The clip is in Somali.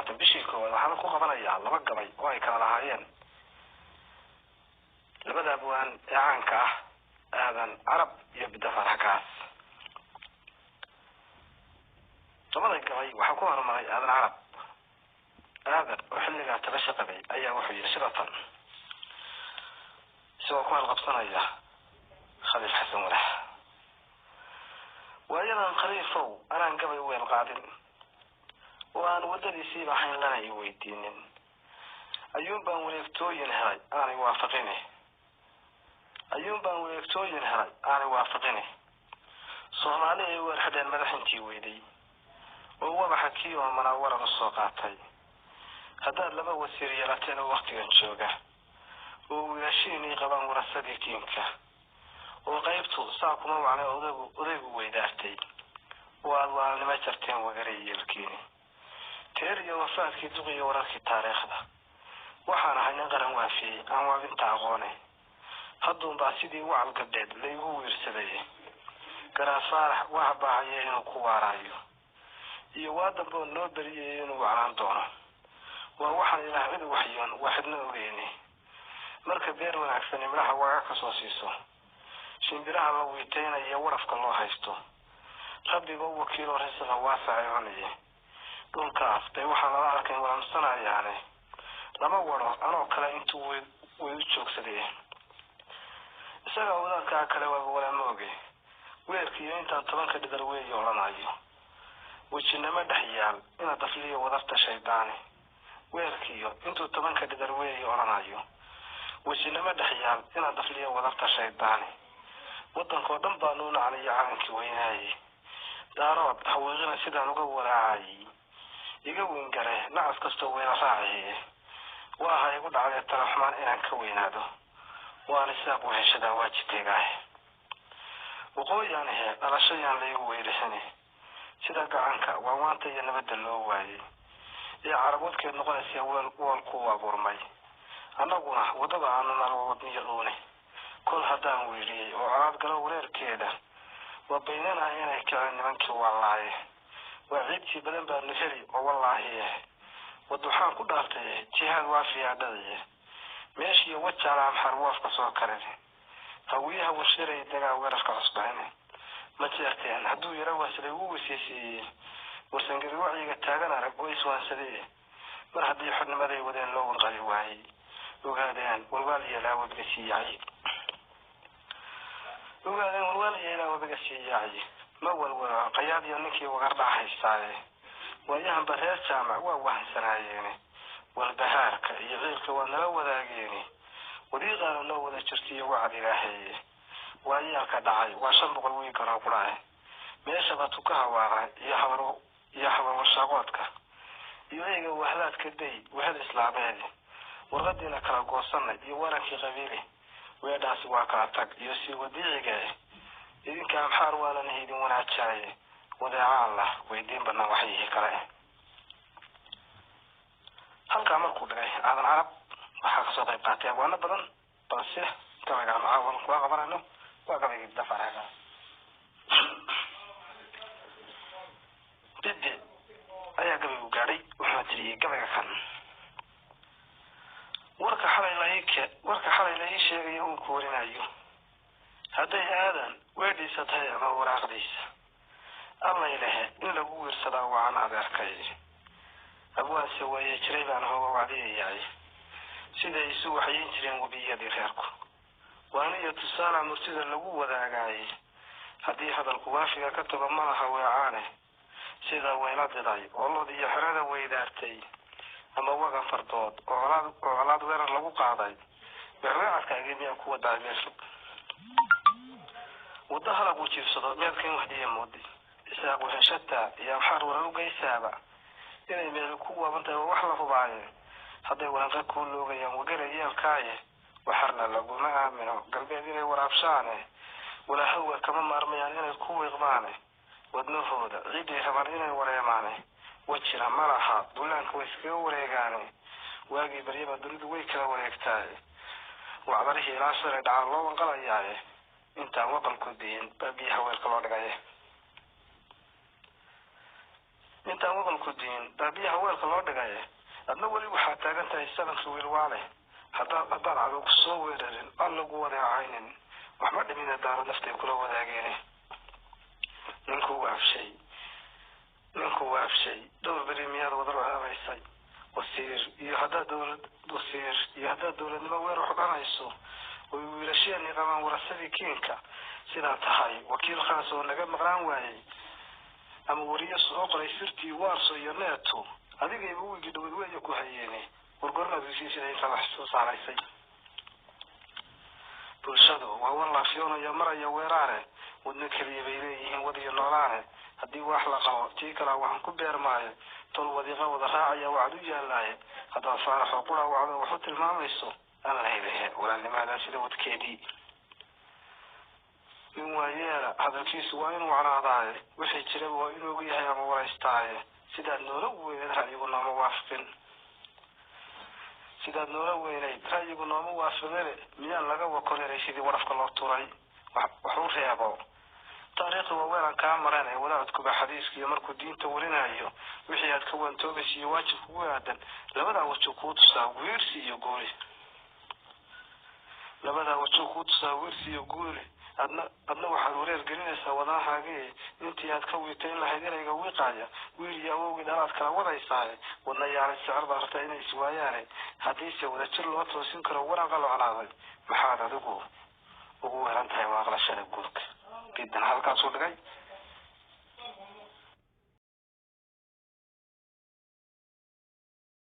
2020 bishii koowaad waxaan ku qabanayaa laba gabay oo ay kala lahaayeen labada abwaan ee caanka ah aadan carab iyo bidafar hakaas. labada gabay waxaa ku hormaray aadan carab. aadan oo xilligaa tala shaqaday ayaa wuxuu yidhi sidatan isagoo ku halqabsanaya khaliif xasan walax: waayadan khaliifow anaan gabay weel qaadin oo aan wadadiisiiba hayn lana i weydiinin, ayuun baan wareegtooyin helay aanay waafaqine soomaali ay weerxadeen madaxintii weyday oo wabaxa kii oo manaawara la soo qaatay. haddaad laba wasiir yeelateen oo waktigan jooga oo wiilashiinii qabaan warasadii tiimka oo qaybtu saa kuma wacnay odaygu weydaartay oo aad waalnimo jarteen wagaray yeelkiini teer iyo wafaadkii duqiyo wararkii taariikhda. waxaan ahay nin qaran waafiyey aan waabinta aqoone, hadduunbaa sidii wacal gabdheed laygu wiirsaday. garaad faarax waxa baahaya inuu ku waaraayo iyo waa dambe noo beriyay inuu wacnaan doono. waa waxaan ilaah cid waxyoon waaxidna ogeyni. marka beer wanaagsan imlaha waaga ka soo siiso, shimbiraha la wiitaynaya warafka loo haysto, rabbiga u wakiilo risiqa waasacay cunaya. dhulkaas bay waxaan lala arkay walamsanayaane lama waro anoo kale intuu way u joogsadee. isaga wadaadkaa kale waaba walaama oge weerkiiyo intaan 10 dhidar weeyo odhanayo. wejinama dhex yaal ina dafliyo wadarta shaydaani. weerkiiyo intuu 10 dhidar weeyo odhanayo. wejinama dhex yaal ina dafliyo wadarta shaydaani. waddankoo dhan baa nuu nacniyo calankii weynaaye. daarood haweeqina sidaan uga walaacayay iga weyn gare nacas kastoo weyna raaciye. waaha igu dhacday talaxumaan inaan ka weynaado, waana isaaq weheshadaa waajibkaygaah. waqooyaan ahe dhalashayaan laygu weyrixini sida gacanka waa waanta iyo nabadda loo waayey ee caraboodkeed noqonaysa wool ku abuurmay. annaguna waddada aanu nalwadniyo dhuune kol haddaan weyriyey oo colaad galo wareerkeeda waa baynanaha inay kaceen nimankii waalaaye. waa ciidtii badan baanu heli oo wallaahi wadduxaan ku dhaartay jihaad waafiyaadhadaye. meeshiiyo wajaala amxar woofka soo karin hawiyaha warshiray dagaa weerarka cusbahine. ma jeerteen hadduu yaro waasilay uu wasiisiiyey warsangari wacyiga taagan arag oo iswaansadee. mar haddii xornimaday wadeen loo wanqali waayey ogaadeen walwaal yeelaa wabiga sii yaacay. ma walwalo qayaad iyo ninkii wagardhac haystaaye. waayahanba reer jaamac waa wahansanaayeen. walbahaarka iyo ciilka waa nala wadaageeni. wadiiqaana noo wada jirtiiyo wacad ilaahaye. waayaalka dhacay waa 500 wiiganoo qudhae. meeshaba tuka hawaaqay iyo habar warshaaqoodka iyo eyga wahlaadka day wahad islaameed. warqadiina kala goosanay iyo warankii qabiili weedhaasi waa kala tag iyo sii wadiiciga. idinka amxaar waanan haydin wanaajaye wadeecaan lah weydiin bannaan waxyihii kale. halkaa markuu dhigay aadan carab waxaa kasoo qayb qaatay abwaano badan, balse gabayga macaawan kuwa qabanayno waa gabaygii bidafar hakaas. bidde ayaa gabaygu gaadhay wuxuuna tiriyey gabayga kan: warka xalay la ii sheegayo uu ku warinayo hadday aadan weedhiisa tahay ama waraaqdiisa. allay lehe in lagu wiirsadaa wacan adeerkay. abwaanse waaye jiray baan hooga wacdiyayaay siday isu waxyeyn jireen webiyadii reerku. waaniyo tusaala murtida lagu wadaagaayey haddii hadalku waafiga ka tago malaha weecaane. sida weyla diday oo lod iyo xerada weydaartay ama wagan fardood oo colaad weerar lagu qaaday. weerweecadkaagii miyaa ku wadaay meel fog. wadda halaq uu jiifsado meelkan waxdiya moodi. isaaq weheshataa iyo amxaar warar u geysaaba inay meel ku waabantahay waa wax la hubaaye. hadday waranqa kuu loogayaan wagara yeelkaaye waxarna laguma aamino galbeed inay waraabshaane. walaahawa kama maarmayaan inay ku wiiqmaane. wadnahooda ciiday rabaan inay wareemaane. wajira malaha dullaanka way iskaga wareegaane. waagii baryaba dunidu way kala wareegtaaye. wacdarihii ilaa shalay dhacaan loo wanqalayaaye. intaan waqalku diin baa biyaha weelka loo dhigaye. intaan wadalku diin baabiyaha weelka loo dhigay adna weli waxaa taagan tahay sabanka wiilwaale haddaan cadow ku soo weerarin aan lagu wadeecaynin waxba dhimina daaro naftay kula wadaageen ninku waafshay dhowr beri miyaad wada raabaysay wasiir iyo haddaad dowladnimo weer xoghanayso oo wiilasheenii qabaan warasadii kiinka sidaa tahay wakiil khaas oo naga maqlaan waayey ama wariye soo qoray sirtii waarso iyo neeto adigayba wigi dhawad weeye ku hayeene wargornaad heshiisida inta wax soo saaraysay bulshadu waa war laafyoonaya maraya weeraare wadna keliya bay leeyihiin wadiyo noolaane haddii wax la qabo tii kalaa waxaan ku beermaayo tol wadiiqa wada raacaya waxaad u yaallaaye haddaad faaraxoo qura wacdo wax u tilmaamayso aan leedahe walaalnimadaa sida wadkeedii nin waayeela hadalkiisu waa inuu canaadaaye wixii jiraba waa inuu og yahay ama waraystaaye sidaad noola weynayd ra'yigu nooma waafaqine miyaan laga wakoleray sidii warafka loo turay wax u reebo taariikhda waa weelan kaa maran ee wadaadkuba xadiiskiiyo markuu diinta warinayo wixii aad ka waantoobaysa iyo waajib kugu aadan labadaa wajo kuu tusaa wiirsi iyo guuri adna waxaad wareer gelinaysaa wadanahaagii intii aad ka wiitayn lahayd erayga wiiqaaya wiil iyo awowgii dhalaad kala wadaysaaye wadna yaalay sicir baa rabtaa inay iswaayaane haddiise wadajir loo toosin karo waran qalocnaaday maxaad adigu ugu weeran tahay waaqlashada guurka bidan halkaasuu dhigay